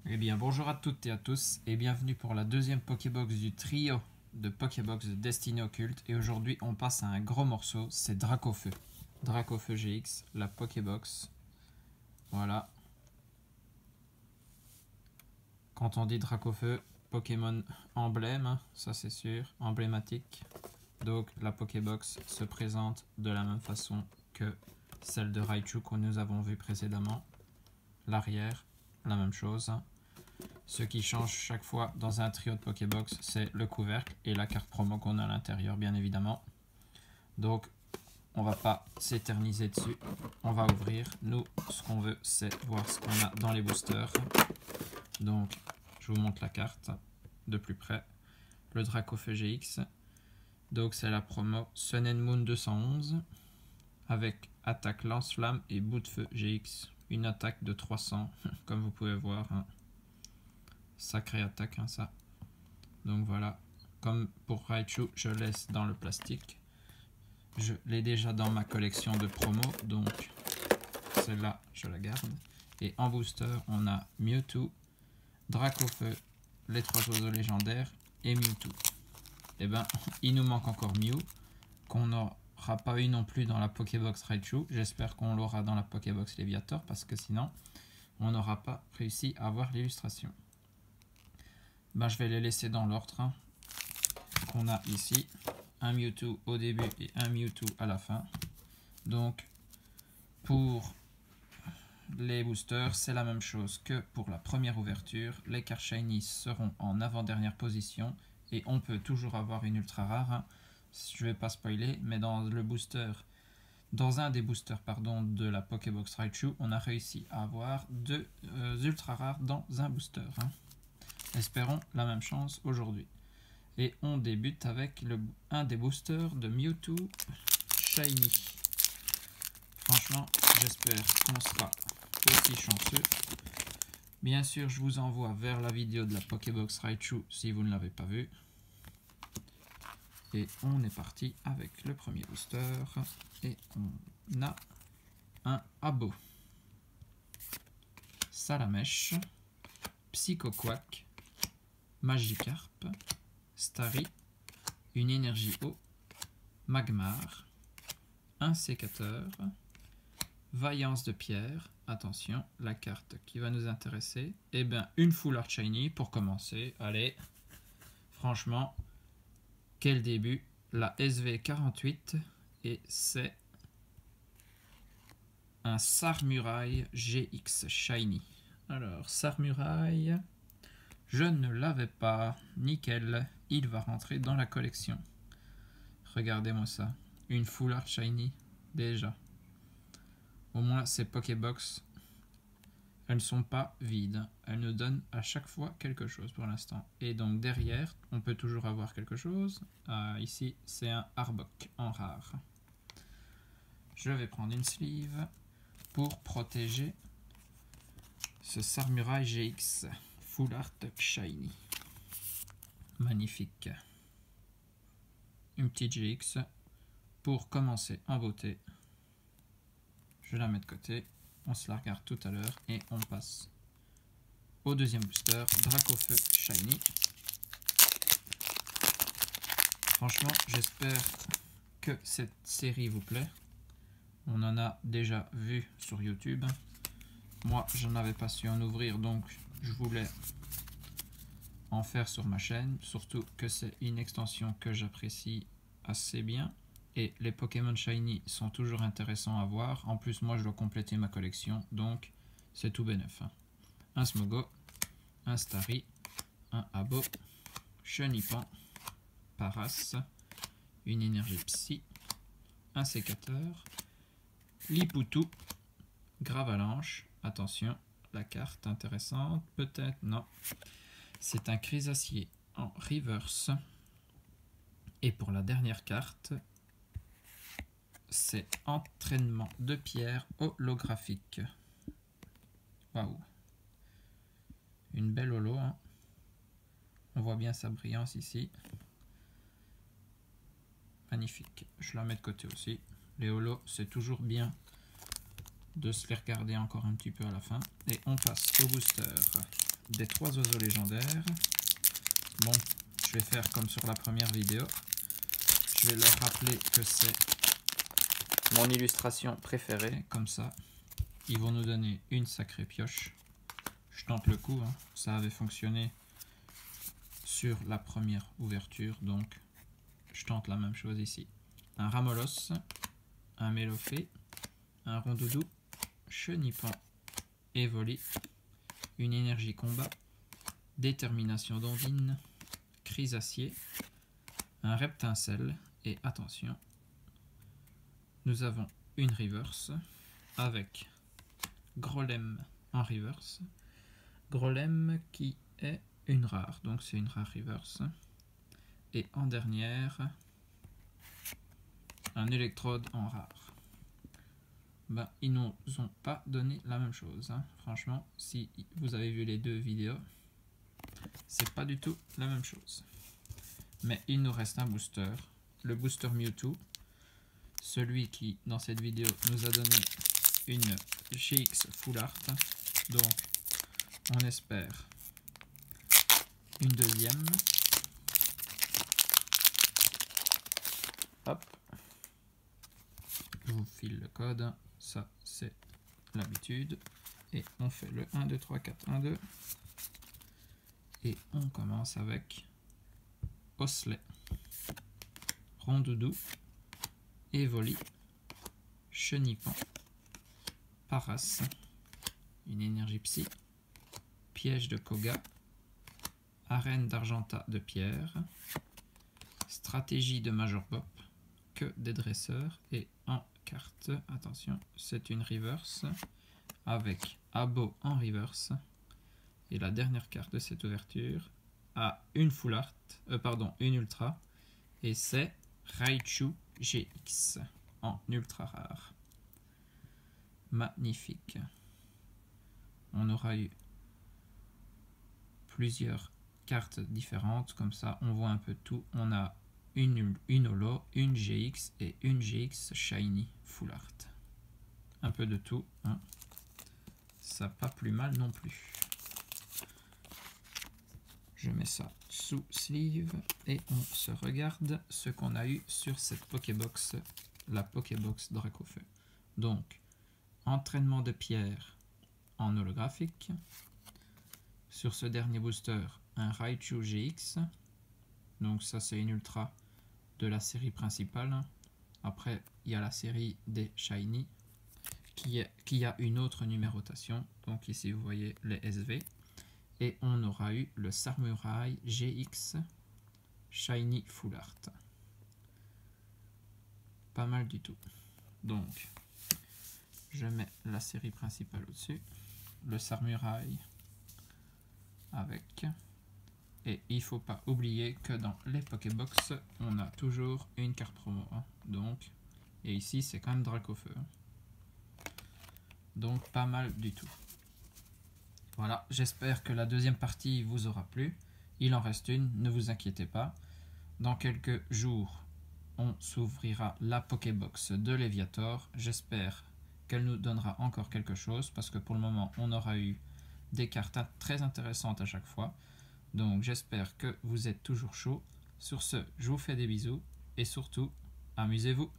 Eh bien bonjour à toutes et à tous et bienvenue pour la deuxième Pokébox du trio de Pokébox de Destinée Occulte. Et aujourd'hui on passe à un gros morceau, c'est Dracofeu. Dracofeu GX, la Pokébox. Voilà. Quand on dit Dracofeu, Pokémon emblème, ça c'est sûr, emblématique. Donc la Pokébox se présente de la même façon que celle de Raichu que nous avons vu précédemment. L'arrière, la même chose. Ce qui change chaque fois dans un trio de Pokébox, c'est le couvercle et la carte promo qu'on a à l'intérieur, bien évidemment. Donc, on va pas s'éterniser dessus. On va ouvrir. Nous, ce qu'on veut, c'est voir ce qu'on a dans les boosters. Donc, je vous montre la carte de plus près. Le Dracofeu GX. Donc, c'est la promo Sun and Moon 211 avec attaque lance-flamme et bout de feu GX. Une attaque de 300, comme vous pouvez voir. Sacrée attaque, ça. Donc voilà, comme pour Raichu, je laisse dans le plastique. Je l'ai déjà dans ma collection de promo, donc celle-là, je la garde. Et en booster, on a Mewtwo, Dracofeu, les 3 oiseaux légendaires et Mewtwo. Et ben, il nous manque encore Mew, qu'on n'aura pas eu non plus dans la Pokébox Raichu. J'espère qu'on l'aura dans la Pokébox Léviator, parce que sinon, on n'aura pas réussi à avoir l'illustration. Ben, je vais les laisser dans l'ordre qu'on a ici. Un Mewtwo au début et un Mewtwo à la fin. Donc, pour les boosters, c'est la même chose que pour la première ouverture. Les cartes shiny seront en avant-dernière position et on peut toujours avoir une ultra rare. Je ne vais pas spoiler, mais dans le booster, dans un des boosters de la Pokébox Raichu, on a réussi à avoir 2 ultra rares dans un booster. Espérons la même chance aujourd'hui. Et on débute avec un des boosters de Mewtwo Shiny. Franchement, j'espère qu'on sera aussi chanceux. Bien sûr, je vous envoie vers la vidéo de la Pokébox Raichu si vous ne l'avez pas vue. Et on est parti avec le premier booster. Et on a un Abo, Salamèche, Psychoquack, Magikarp, Starry, une énergie eau, Magmar, un sécateur, Vaillance de pierre, attention, la carte qui va nous intéresser, et bien une Full Art Shiny pour commencer. Allez, franchement, quel début, la SV48, et c'est un Sarmuraille GX Shiny. Alors, Sarmuraille, je ne l'avais pas, nickel, il va rentrer dans la collection. Regardez-moi ça, une Full Art Shiny, déjà. Au moins ces Pokébox, elles ne sont pas vides, elles nous donnent à chaque fois quelque chose pour l'instant. Et donc derrière, on peut toujours avoir quelque chose. Ici, c'est un Arbok en rare. Je vais prendre une sleeve pour protéger ce Sarmuraille GX Full Art Shiny. Magnifique. Une petite GX pour commencer en beauté. Je la mets de côté. On se la regarde tout à l'heure et on passe au deuxième booster, Dracofeu Shiny. Franchement, j'espère que cette série vous plaît. On en a déjà vu sur YouTube. Moi, je n'avais pas su en ouvrir, donc je voulais en faire sur ma chaîne. Surtout que c'est une extension que j'apprécie assez bien. Et les Pokémon Shiny sont toujours intéressants à voir. En plus, moi, je dois compléter ma collection, donc c'est tout bénef. Un Smogo, un Starry, un Abo, Chenipan, Paras, une énergie Psy, un sécateur, Lipoutou, Gravalanche. Attention, la carte intéressante, peut-être, non. C'est un Chrysacier en reverse. Et pour la dernière carte, c'est entraînement de pierre holographique. Waouh! Une belle holo. On voit bien sa brillance ici. Magnifique. Je la mets de côté aussi. Les holos, c'est toujours bien de se les regarder encore un petit peu à la fin. Et on passe au booster des 3 oiseaux légendaires. Bon, je vais faire comme sur la première vidéo. Je vais leur rappeler que c'est mon illustration préférée. Comme ça, ils vont nous donner une sacrée pioche. Je tente le coup, hein. Ça avait fonctionné sur la première ouverture, donc je tente la même chose ici. Un Ramolos, un Mélofée, un Rondoudou, Chenipan, Evoli, une énergie combat, détermination d'Ondine, Chrysacier, un Reptincelle et attention, nous avons une reverse avec Grolem en reverse. Grolem qui est une rare, donc c'est une rare reverse. Et en dernière, un électrode en rare. Ben, ils nous ont pas donné la même chose, hein. Franchement, si vous avez vu les 2 vidéos, c'est pas du tout la même chose. Mais il nous reste un booster, le booster Mewtwo, celui qui dans cette vidéo nous a donné une GX Full Art. Donc on espère une deuxième. Hop, je vous file le code, ça c'est l'habitude. Et on fait le 1, 2, 3, 4, 1, 2. Et on commence avec Oslet, Rondoudou, Evoli, Chenipan, Paras, une énergie psy, piège de Koga, arène d'Argenta de pierre, stratégie de Major Bop, que des dresseurs et en carte, attention, c'est une reverse avec Abo en reverse et la dernière carte de cette ouverture a une full art, une ultra et c'est Raichu GX en ultra rare. Magnifique. On aura eu plusieurs cartes différentes, comme ça on voit un peu tout. On a une holo, une GX et une GX Shiny Full Art. Un peu de tout, hein. Ça pas plus mal non plus. Je mets ça sous sleeve et on se regarde ce qu'on a eu sur cette Pokébox, la Pokébox Dracofeu. Donc, entraînement de pierre en holographique. Sur ce dernier booster, un Raichu GX. Donc ça c'est une ultra de la série principale. Après, il y a la série des Shiny qui a une autre numérotation. Donc ici vous voyez les SV. Et on aura eu le Samurai GX Shiny Full Art. Pas mal du tout. Donc, je mets la série principale au-dessus. Le Samurai avec. Et il ne faut pas oublier que dans les Pokébox, on a toujours une carte promo. Hein. Donc, et ici, c'est quand même Dracofeu. Donc, pas mal du tout. Voilà, j'espère que la deuxième partie vous aura plu. Il en reste une, ne vous inquiétez pas. Dans quelques jours, on s'ouvrira la Pokébox de Léviator. J'espère qu'elle nous donnera encore quelque chose, parce que pour le moment, on aura eu des cartes très intéressantes à chaque fois. Donc j'espère que vous êtes toujours chaud. Sur ce, je vous fais des bisous, et surtout, amusez-vous.